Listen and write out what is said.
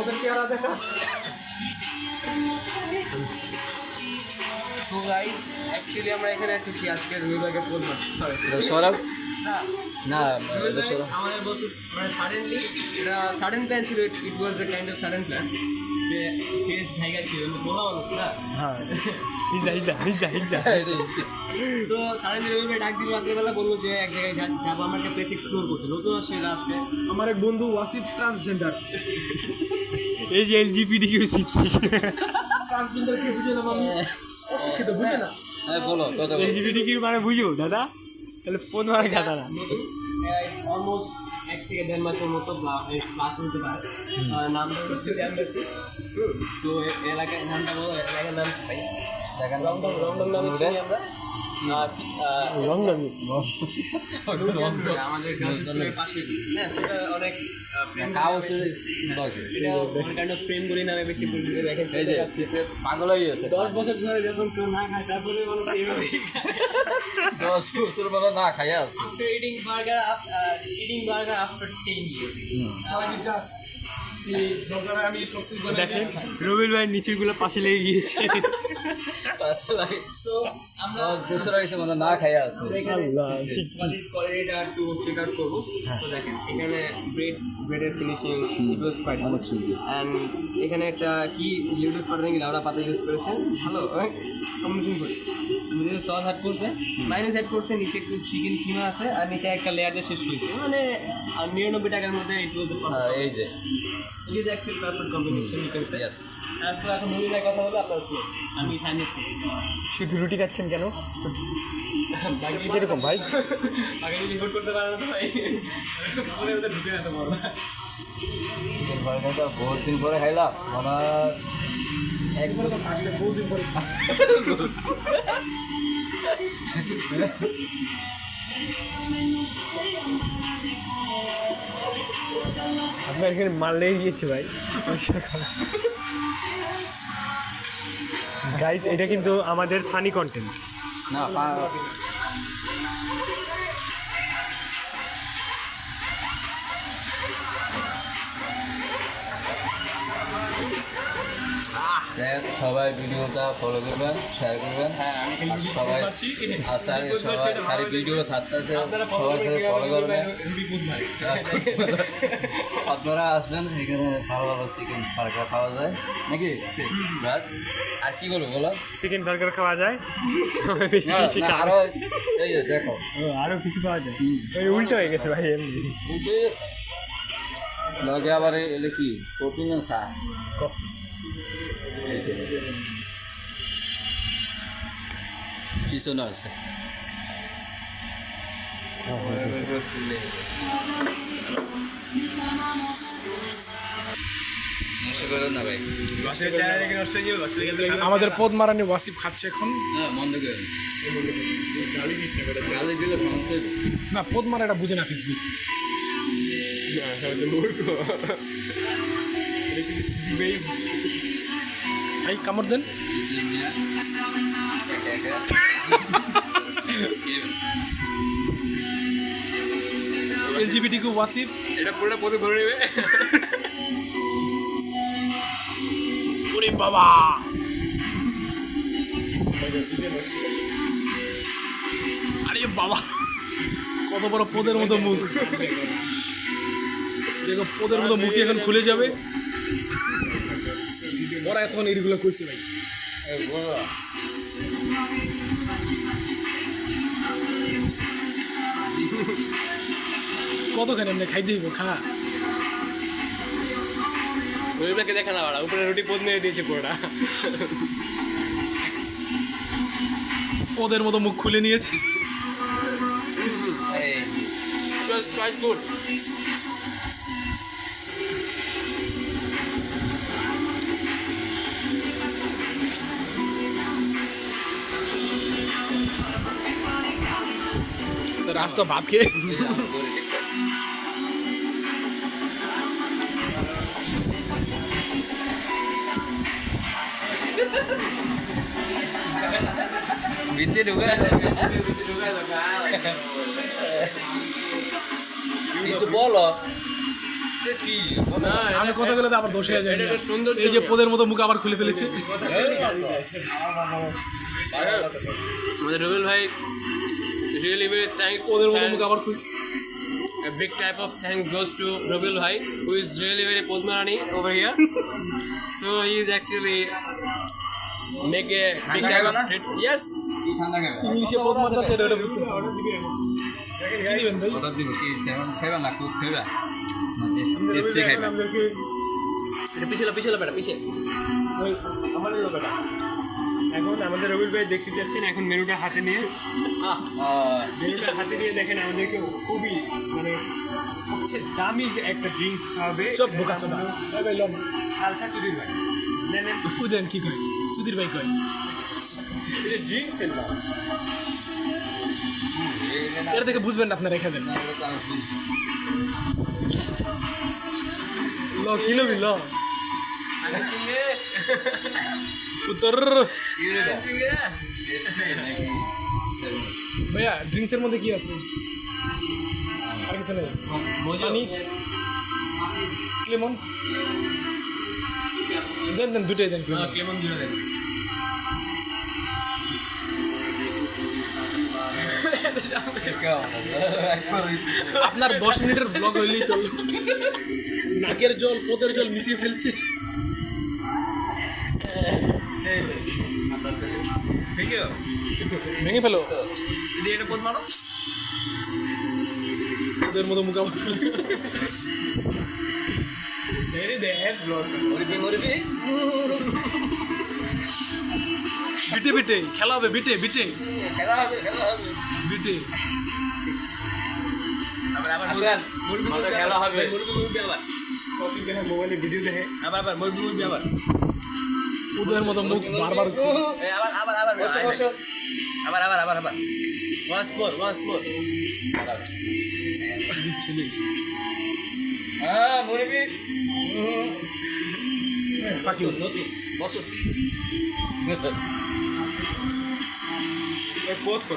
তো guys actually আমরা এখানে আছি আজকে রবিবারকে বললাম সৌরভ না আমাদের বলতে মানে সাডেনলি এটা সাডেন প্ল্যান ছিল, it was a kind of sudden plan যে ফেস জায়গা ছিল বলা মানুষ না। হ্যাঁ তো সাডেনলি রবিবার ডাক দিল রাত্রেবেলা, বললো যে এক জায়গায় যাবো, আমরা একটা প্লেস এক্সপ্লোর করতে। নতুন আসছে আজকে আমার এক বন্ধু ওয়াসিফ ট্রান্সজেন্ডার। এই যে এলজিবিটি কিউ ট্রান্সজেন্ডার কি বুঝে না আমি অশিক্ষিত, বুঝে না। হ্যাঁ বলো এলজিবিটি কিউ মানে বুঝো দাদা, তাহলে ফোন মারা কথা না। অলমোস্ট 1 থেকে 1.5 মাসের মতো ক্লাস নিতে পারে। নামটা হচ্ছে এমবেসি। তো এলাকার নামটা বলো, এলাকার নাম ভাই রংডং নামে চিনি আমরা। আমাদের গার্লস স্কুলের পাশে, হ্যাঁ সেটা অনেক প্রেমগুলি নামে বেশি পরিচিত। দেখেন পাগল হয়ে গেছে 10 বছর ধরে যখন কেউ না খায় তারপরে মানুষ এইভাবে 10 বছর বলে না খাইয়া আছে। after eating burger after 10 years. দেখেন রবিল ভাই নিচেগুলো পাশে লেগে গিয়েছে। So আমরা দুসরা হয়েছে মানে না খাইয়া আছে। কোয়ালিটিটা একটু চেক আউট করবো। তো দেখেন এখানে ব্রেডের ফিনিশিং ইউজ কোয়াইট অনেক সুন্দর। অ্যান্ড এখানে একটা কি ইউজ করেছেন কি লাউড়া পাতা ইউজ করেছেন, ভালো কম্বিনেশন করে নিজের সস অ্যাড করছে, মাইনাস অ্যাড করছে, নিচে একটু চিকেন কিমা আছে আর নিচে একটা লেয়ার দিয়ে শেষ করছে, মানে 99 টাকার মধ্যে ইট ওয়াজ এই যে it is actually perfect combination you can say. Yes তো এখন মুড়ির কথা বলে আপনার আমি সাইন করছি। শুধু রুটি খাচ্ছেন কেন যেরকম ভাই? আগে যদি রিপোর্ট করতে পারে না তো ভাই পরে ওদের ঢুকে যেতে পারবো না। চিকেন বার্গারটা বহুত দিন পরে খাইলাম, মানে এক বছর বহুত দিন পরে আপনার এখানে মাল লেগে গিয়েছে ভাই। গাইজ এটা কিন্তু আমাদের ফানি কন্টেন্ট না। সবাই ভিডিওটা ফলো করবেন, শেয়ার করবেন। সবাই সারি ভিডিও ছাড়তেছে, সবাই সাথে ফলো করবেন। আপনারা আসবেন, এখানে ভালো ভালো চিকেন বার্গার খাওয়া যায় নাকি? আর কি বলবো বলো? চিকেন বার্গার খাওয়া যায়, বেশি বেশি আরো এই দেখো আরো কিছু পাওয়া যায়। উল্টো হয়ে গেছে ভাই, এমনি লগে আবার এলে কি প্রোটিন চা কফি পিছনে আছে। আমাদের পদ মারানি ওয়াসিফ খাচ্ছে এখন। না পদ মারা এটা বুঝে না ফেসবুক। ভাই কামড় দেন। এলজিবিটি কু ওয়াসিফ এটা পুরোটা পথে ভরে নেবে। ওরে বাবা, আরে বাবা কত বড় পদের মতো মুখ। দেখো পদের মতো মুখটি এখন খুলে যাবে। ওরা এতক্ষণ এইগুলো কইছে ভাই। কতখানি এমনি খাইতে হইব খা। রবিবারকে দেখা না বাড়া, উপরে রুটি পদ নিয়ে দিয়েছে পুরোটা। পদের মতো মুখ খুলে নিয়েছে। Just quite good. রাস্তা ভাত খেয়ে ভিতরে ঢুকে কিছু বলো। কি আমি কথা বলে তো আবার দোষে যায় এটা একটা সৌন্দর্য এই যে পোদের মতো মুখ আবার খুলে ফেলেছে আমাদের রবিউল ভাই রিয়েলি ভেরি থ্যাঙ্কস পোদের মতো মুখ আবার খুলছে A big type of thanks goes to Rabil Bhai, who is really very Podmarani over here. So he is actually make a big type of treat. Yes. কি ঠান্ডা খাবে ইংলিশে পোদ মারতে সেটা ওটা বুঝতেছে কি দিবেন ভাই কত দিব কি সেভেন খাইবা না কোক খাইবা না টেস্টি খাইবা এটা পিছলে বেটা পিছে ওই আমার লোক বেটা এখন আমাদের রবিল ভাই দেখতে যাচ্ছেন এখন মেনুটা হাতে নিয়ে মেনুটা হাতে নিয়ে দেখেন আমাদেরকে খুবই মানে সবচেয়ে দামি একটা ড্রিঙ্কস খাওয়াবে চপ বোকা চোদা এই ভাই লম সালসা চুরির ভাই নেন উদেন কি কয় সুধীর ভাই কয় এটা ড্রিঙ্কস এর নাম এটা দেখে বুঝবেন না আপনারা রেখে দেন ল কিলো বিল উত্তর ভাইয়া ড্রিঙ্কসের মধ্যে কি আছে আর কিছু নেই পানি লেমন দেন দেন দুটোই দেন লেমন জুড়ে দেন আপনার 10 মিনিটের ব্লগ হইলেই চলবে নাকের জল পোদের জল মিশিয়ে ফেলছে ভেঙে ফেলো যদি এটা পদ মারো ওদের মতো মুখামুখ ফেলে গেছে বিটে বিটে খেলা হবে বিটে বিটে বিটে আবার খেলা হবে মোবাইলে ভিডিও দেখে আবার মুরগি আবার ওদের মতো মুখ বারবার আবার once more মুরবি ফাঁকি বসো post